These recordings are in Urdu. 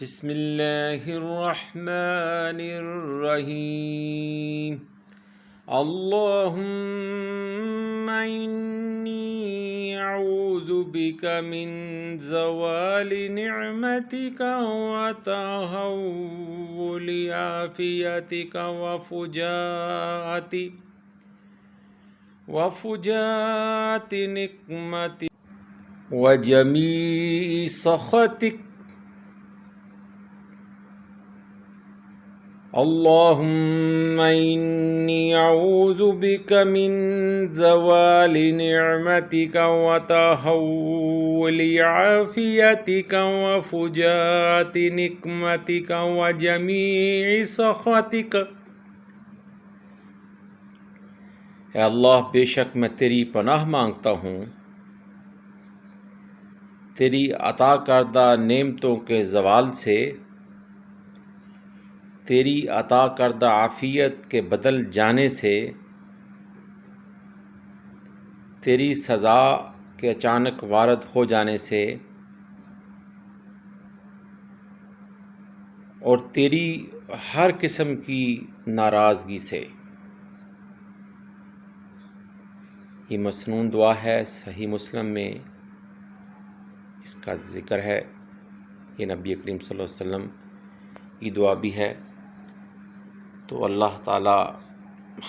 بسم اللہ الرحمن الرحیم اللہم انی اعوذ بک من زوال نعمتک وتحول عافیتک وفجاءت نقمتک وجمیع سخطک اللہم انی اعوذ بک من زوال نعمتک وتحول عافیتک وفجاءت نقمتک وجمیع سخطک۔ اے اللہ، بے شک میں تیری پناہ مانگتا ہوں تیری عطا کردہ نعمتوں کے زوال سے، تیری عطا کردہ عافیت کے بدل جانے سے، تیری سزا کے اچانک وارد ہو جانے سے، اور تیری ہر قسم کی ناراضگی سے۔ یہ مسنون دعا ہے، صحیح مسلم میں اس کا ذکر ہے۔ یہ نبی کریم صلی اللہ علیہ وسلم کی دعا بھی ہے۔ تو اللہ تعالی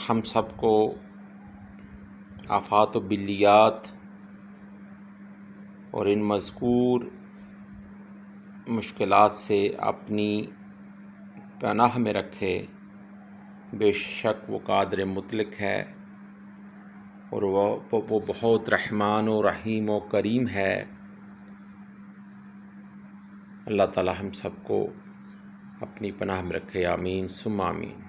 ہم سب کو آفات و بلیات اور ان مذکور مشکلات سے اپنی پناہ میں رکھے۔ بے شک وہ قادر مطلق ہے اور وہ بہت رحمان و رحیم و کریم ہے۔ اللہ تعالی ہم سب کو اپنی پناہ میں رکھے، آمین ثم آمین۔